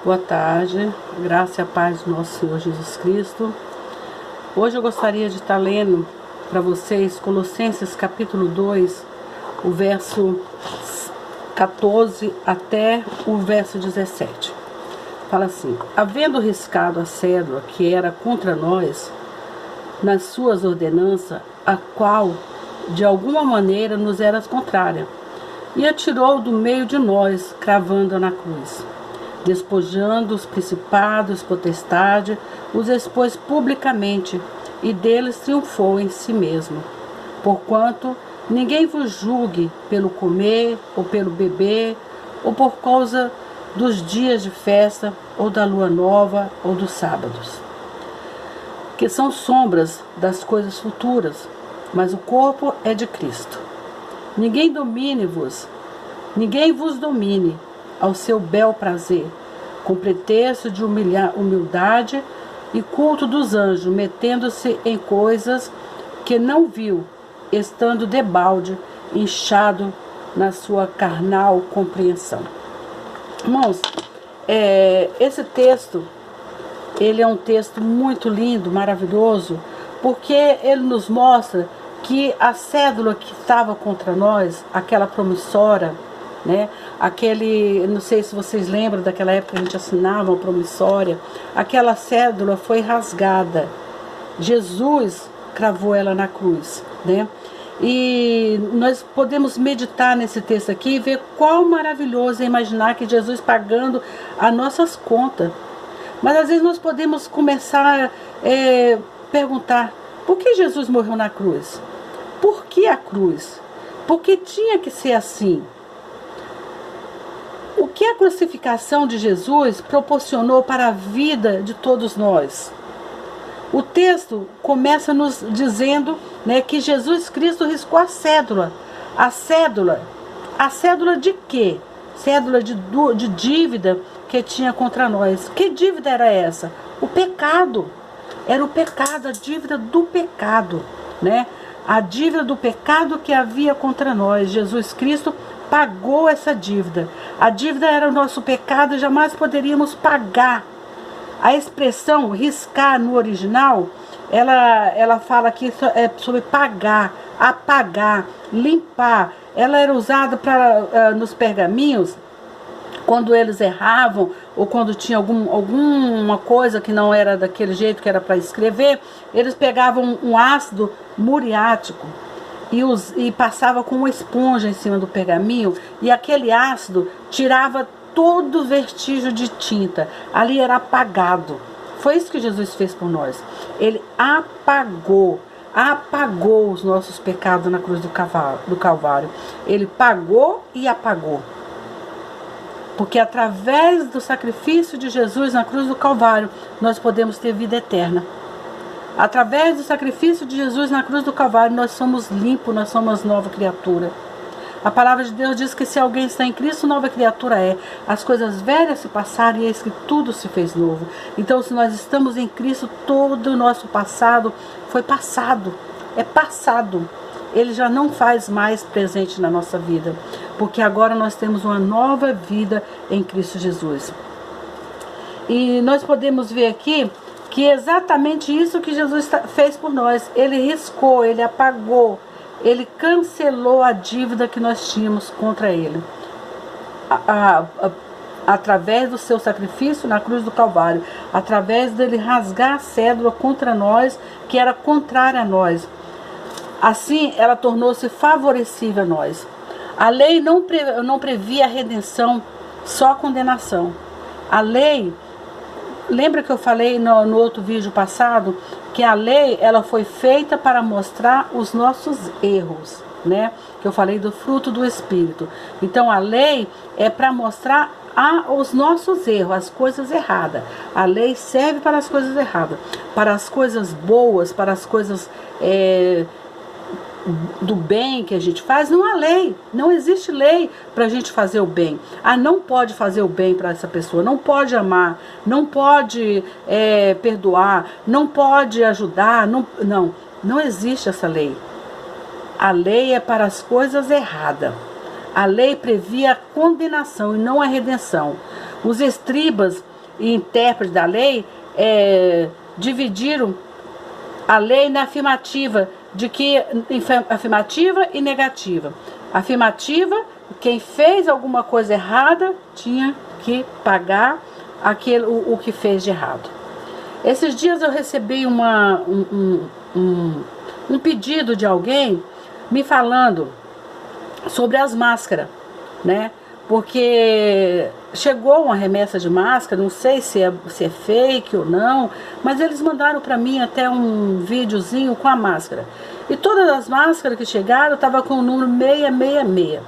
Boa tarde, graça e a paz do nosso Senhor Jesus Cristo. Hoje eu gostaria de estar lendo para vocês Colossenses capítulo 2, o verso 14 até o verso 17. Fala assim: havendo riscado a cédula que era contra nós, nas suas ordenanças, a qual de alguma maneira nos era contrária, e atirou do meio de nós, cravando-a na cruz. Despojando os principados, potestade, os expôs publicamente, e deles triunfou em si mesmo. Porquanto ninguém vos julgue pelo comer, ou pelo beber, ou por causa dos dias de festa, ou da lua nova, ou dos sábados, que são sombras das coisas futuras, mas o corpo é de Cristo. Ninguém vos domine ao seu bel prazer, com pretexto de humildade e culto dos anjos, metendo-se em coisas que não viu, estando debalde, inchado na sua carnal compreensão. Irmãos, esse texto, ele é um texto muito lindo, maravilhoso, porque ele nos mostra que a cédula que estava contra nós, aquela promissória, né? Não sei se vocês lembram daquela época que a gente assinava uma promissória, aquela cédula foi rasgada. Jesus cravou ela na cruz, né? E nós podemos meditar nesse texto aqui e ver qual maravilhoso é imaginar que Jesus pagando as nossas contas. Mas às vezes nós podemos começar a perguntar: por que Jesus morreu na cruz? Por que a cruz? Por que tinha que ser assim? O que a crucificação de Jesus proporcionou para a vida de todos nós? O texto começa nos dizendo, né, que Jesus Cristo riscou a cédula. A cédula de quê? Cédula de dívida que tinha contra nós. Que dívida era essa? O pecado. Era o pecado, a dívida do pecado, né? A dívida do pecado que havia contra nós. Jesus Cristo pagou essa dívida. A dívida era o nosso pecado e jamais poderíamos pagar. A expressão riscar no original, ela fala aqui sobre pagar, apagar, limpar. Ela era usada nos pergaminhos, quando eles erravam ou quando tinha alguma coisa que não era daquele jeito que era para escrever, eles pegavam um ácido muriático e passava com uma esponja em cima do pergaminho, e aquele ácido tirava todo o vestígio de tinta. Ali era apagado. Foi isso que Jesus fez por nós. Ele apagou os nossos pecados na cruz do Calvário. Ele pagou e apagou. Porque através do sacrifício de Jesus na cruz do Calvário, nós podemos ter vida eterna. Através do sacrifício de Jesus na cruz do Calvário, nós somos limpos, nós somos nova criatura. A palavra de Deus diz que se alguém está em Cristo, nova criatura é. As coisas velhas se passaram e eis que tudo se fez novo. Então, se nós estamos em Cristo, todo o nosso passado foi passado. É passado. Ele já não faz mais presente na nossa vida. Porque agora nós temos uma nova vida em Cristo Jesus. E nós podemos ver aqui que é exatamente isso que Jesus fez por nós. Ele riscou, ele apagou. Ele cancelou a dívida que nós tínhamos contra ele. Através do seu sacrifício na cruz do Calvário. Através dele rasgar a cédula contra nós, que era contrária a nós. Assim, ela tornou-se favorecível a nós. A lei não previa a redenção, só a condenação. A lei, lembra que eu falei no outro vídeo passado, que a lei ela foi feita para mostrar os nossos erros, né? Que eu falei do fruto do Espírito. Então a lei é para mostrar os nossos erros, as coisas erradas. A lei serve para as coisas erradas, para as coisas boas, para as coisas do bem que a gente faz. Não há lei, não existe lei para a gente fazer o bem. Não pode fazer o bem para essa pessoa, não pode amar, não pode perdoar, não pode ajudar, não existe essa lei. A lei é para as coisas erradas. A lei previa a condenação e não a redenção. Os escribas e intérprete da lei dividiram a lei na afirmativa, afirmativa e negativa. Afirmativa, quem fez alguma coisa errada tinha que pagar o que fez de errado. Esses dias eu recebi um pedido de alguém me falando sobre as máscaras, né? Porque chegou uma remessa de máscara, não sei se é fake ou não, mas eles mandaram para mim até um videozinho com a máscara. E todas as máscaras que chegaram estavam com o número 666.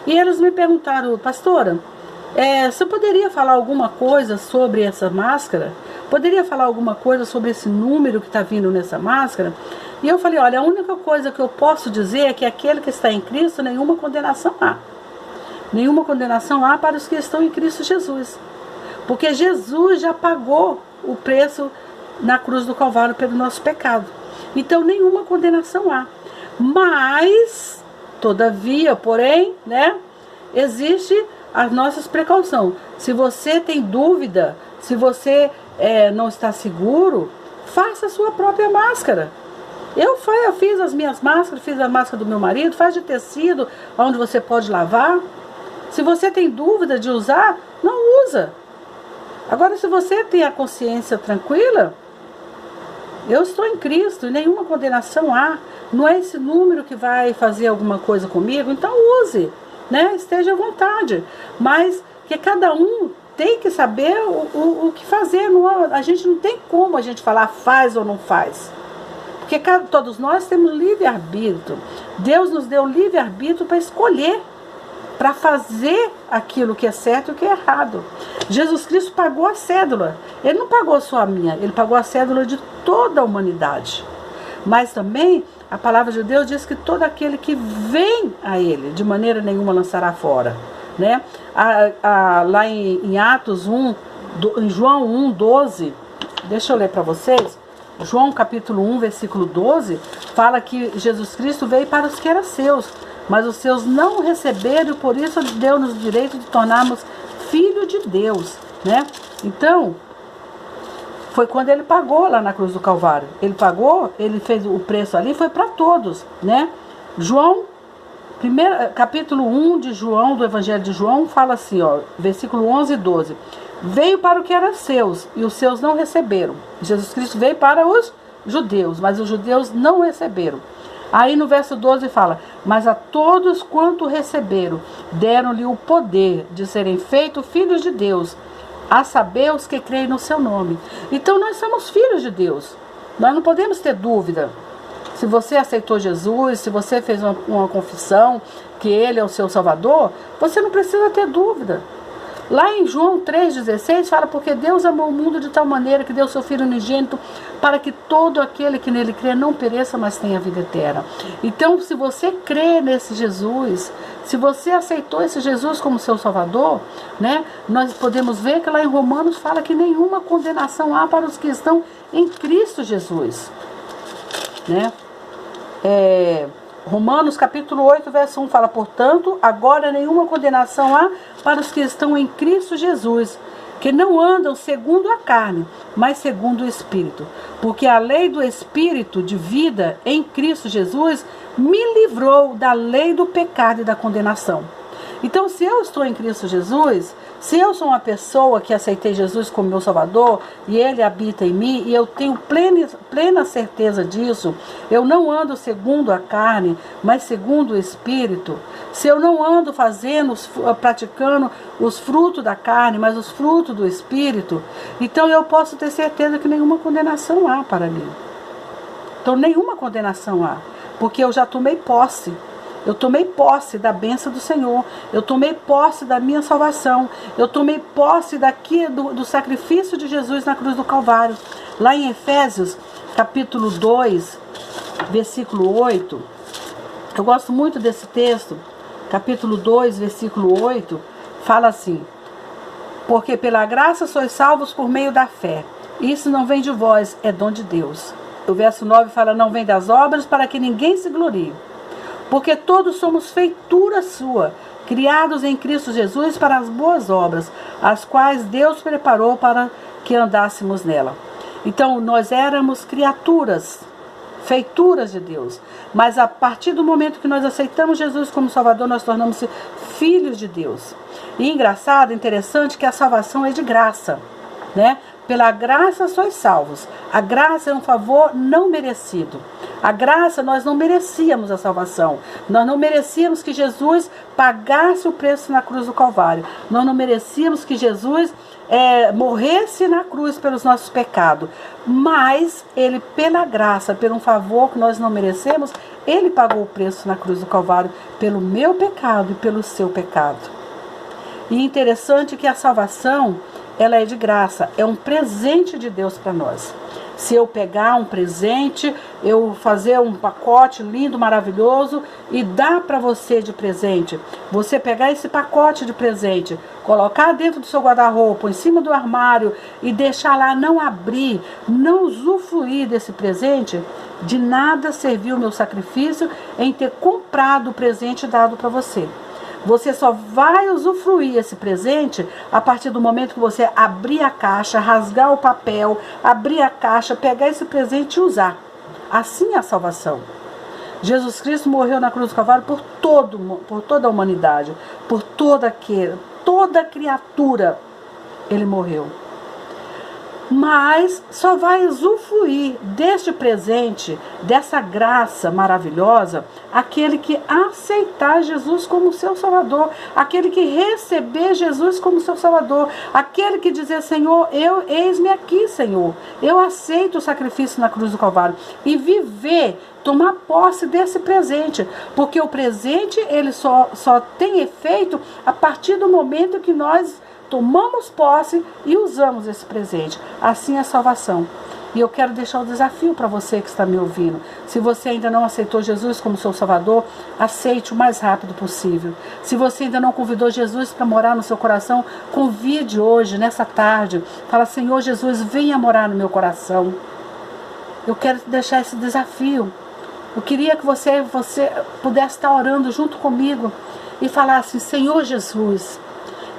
E eles me perguntaram, pastora, você poderia falar alguma coisa sobre essa máscara? Poderia falar alguma coisa sobre esse número que está vindo nessa máscara? E eu falei, olha, a única coisa que eu posso dizer é que aquele que está em Cristo, nenhuma condenação há. Nenhuma condenação há para os que estão em Cristo Jesus. Porque Jesus já pagou o preço na cruz do Calvário pelo nosso pecado. Então, nenhuma condenação há. Mas, todavia, porém, né, existe as nossas precauções. Se você tem dúvida, se você não está seguro, faça a sua própria máscara. Eu fiz as minhas máscaras, fiz a máscara do meu marido, faz de tecido, onde você pode lavar. Se você tem dúvida de usar, não usa. Agora, se você tem a consciência tranquila, eu estou em Cristo e nenhuma condenação há. Não é esse número que vai fazer alguma coisa comigo, então use, né? Esteja à vontade. Mas que cada um tem que saber o que fazer. A gente não tem como a gente falar faz ou não faz. Porque todos nós temos livre-arbítrio. Deus nos deu livre-arbítrio para escolher, para fazer aquilo que é certo e o que é errado. Jesus Cristo pagou a cédula. Ele não pagou só a minha, ele pagou a cédula de toda a humanidade. Mas também a palavra de Deus diz que todo aquele que vem a ele, de maneira nenhuma lançará fora, né? Lá em Atos 1, em João 1, 12, deixa eu ler para vocês. João capítulo 1, versículo 12, fala que Jesus Cristo veio para os que eram seus, mas os seus não o receberam, e por isso deu-nos o direito de tornarmos filho de Deus, né? Então, foi quando ele pagou lá na cruz do Calvário. Ele pagou, ele fez o preço ali, foi para todos, né? João, capítulo 1 de João, do Evangelho de João, fala assim, ó, versículo 11 e 12. Veio para o que era seus, e os seus não receberam. Jesus Cristo veio para os judeus, mas os judeus não receberam. Aí no verso 12 fala, mas a todos quanto receberam, deram-lhe o poder de serem feitos filhos de Deus, a saber os que creem no seu nome. Então nós somos filhos de Deus, nós não podemos ter dúvida. Se você aceitou Jesus, se você fez uma confissão que Ele é o seu Salvador, você não precisa ter dúvida. Lá em João 3,16 fala, porque Deus amou o mundo de tal maneira que deu seu Filho unigênito para que todo aquele que nele crê não pereça, mas tenha vida eterna. Então, se você crê nesse Jesus, se você aceitou esse Jesus como seu Salvador, né, nós podemos ver que lá em Romanos fala que nenhuma condenação há para os que estão em Cristo Jesus, né? Romanos capítulo 8, verso 1 fala, portanto, agora nenhuma condenação há para os que estão em Cristo Jesus, que não andam segundo a carne, mas segundo o Espírito. Porque a lei do Espírito de vida em Cristo Jesus me livrou da lei do pecado e da condenação. Então, se eu estou em Cristo Jesus, se eu sou uma pessoa que aceitei Jesus como meu Salvador e Ele habita em mim e eu tenho plena certeza disso, eu não ando segundo a carne, mas segundo o Espírito. Se eu não ando praticando os frutos da carne, mas os frutos do Espírito, então eu posso ter certeza que nenhuma condenação há para mim. Então, nenhuma condenação há, porque eu já tomei posse. Eu tomei posse da bênção do Senhor. Eu tomei posse da minha salvação. Eu tomei posse do sacrifício de Jesus na cruz do Calvário. Lá em Efésios, capítulo 2, versículo 8. Eu gosto muito desse texto. Capítulo 2, versículo 8. Fala assim. Porque pela graça sois salvos por meio da fé. Isso não vem de vós, é dom de Deus. O verso 9 fala, não vem das obras para que ninguém se glorie. Porque todos somos feitura sua, criados em Cristo Jesus para as boas obras, as quais Deus preparou para que andássemos nela. Então, nós éramos criaturas, feituras de Deus, mas a partir do momento que nós aceitamos Jesus como Salvador, nós tornamos-se filhos de Deus. E engraçado, interessante que a salvação é de graça, né? Pela graça sois salvos. A graça é um favor não merecido. A graça, nós não merecíamos a salvação. Nós não merecíamos que Jesus pagasse o preço na cruz do Calvário. Nós não merecíamos que Jesus morresse na cruz pelos nossos pecados. Mas Ele, pela graça, por um favor que nós não merecemos, Ele pagou o preço na cruz do Calvário pelo meu pecado e pelo seu pecado. E interessante que a salvação, ela é de graça, é um presente de Deus para nós. Se eu pegar um presente, eu fazer um pacote lindo, maravilhoso e dar para você de presente, você pegar esse pacote de presente, colocar dentro do seu guarda-roupa, em cima do armário e deixar lá, não abrir, não usufruir desse presente, de nada serviu o meu sacrifício em ter comprado o presente dado para você. Você só vai usufruir esse presente a partir do momento que você abrir a caixa, rasgar o papel, abrir a caixa, pegar esse presente e usar. Assim é a salvação. Jesus Cristo morreu na cruz do Calvário por toda a humanidade, por toda criatura. Ele morreu. Mas só vai usufruir deste presente, dessa graça maravilhosa, aquele que aceitar Jesus como seu Salvador, aquele que receber Jesus como seu Salvador, aquele que dizer: Senhor, eis-me aqui, Senhor, eu aceito o sacrifício na cruz do Calvário, e viver, tomar posse desse presente, porque o presente ele só tem efeito a partir do momento que nós tomamos posse e usamos esse presente. Assim é a salvação. E eu quero deixar um desafio para você que está me ouvindo. Se você ainda não aceitou Jesus como seu Salvador, aceite o mais rápido possível. Se você ainda não convidou Jesus para morar no seu coração, convide hoje, nessa tarde. Fala: Senhor Jesus, venha morar no meu coração. Eu quero deixar esse desafio. Eu queria que você pudesse estar orando junto comigo e falar assim: Senhor Jesus,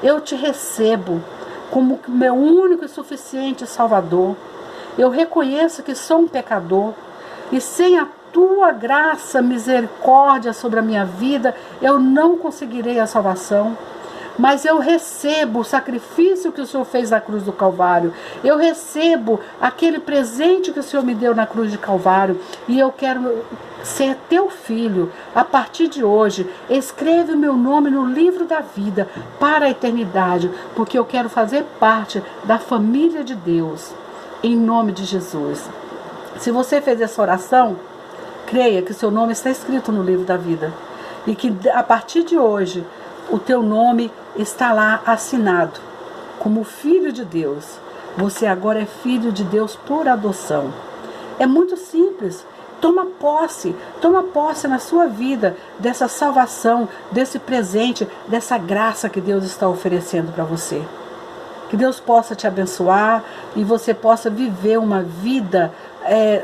eu te recebo como meu único e suficiente Salvador. Eu reconheço que sou um pecador e sem a tua graça, misericórdia sobre a minha vida, eu não conseguirei a salvação. Mas eu recebo o sacrifício que o Senhor fez na cruz do Calvário. Eu recebo aquele presente que o Senhor me deu na cruz de Calvário. E eu quero ser teu filho. A partir de hoje, escreve o meu nome no livro da vida para a eternidade. Porque eu quero fazer parte da família de Deus. Em nome de Jesus. Se você fez essa oração, creia que seu nome está escrito no livro da vida. E que a partir de hoje, o teu nome está lá assinado como filho de Deus. Você agora é filho de Deus por adoção. É muito simples. Toma posse na sua vida dessa salvação, desse presente, dessa graça que Deus está oferecendo para você. Que Deus possa te abençoar e você possa viver uma vida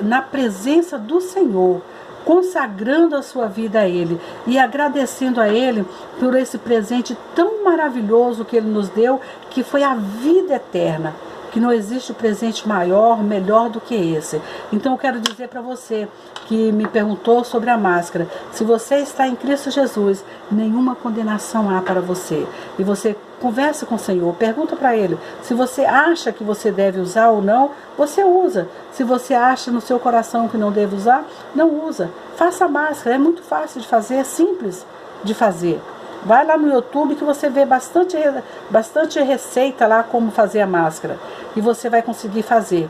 na presença do Senhor, consagrando a sua vida a Ele e agradecendo a Ele por esse presente tão maravilhoso que Ele nos deu, que foi a vida eterna. Que não existe presente maior, melhor do que esse. Então eu quero dizer para você que me perguntou sobre a máscara: se você está em Cristo Jesus, nenhuma condenação há para você. E você conversa com o Senhor, pergunta para Ele. Se você acha que você deve usar ou não, você usa. Se você acha no seu coração que não deve usar, não usa. Faça a máscara, é muito fácil de fazer, é simples de fazer. Vai lá no YouTube que você vê bastante receita lá como fazer a máscara. E você vai conseguir fazer.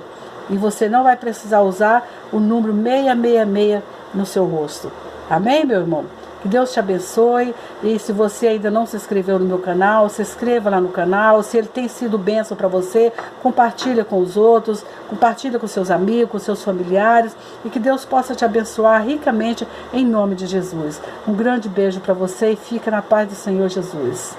E você não vai precisar usar o número 666 no seu rosto. Amém, meu irmão? Que Deus te abençoe. E se você ainda não se inscreveu no meu canal, se inscreva lá no canal. Se ele tem sido bênção para você, compartilha com os outros, compartilha com seus amigos, com seus familiares. E que Deus possa te abençoar ricamente em nome de Jesus. Um grande beijo para você e fica na paz do Senhor Jesus.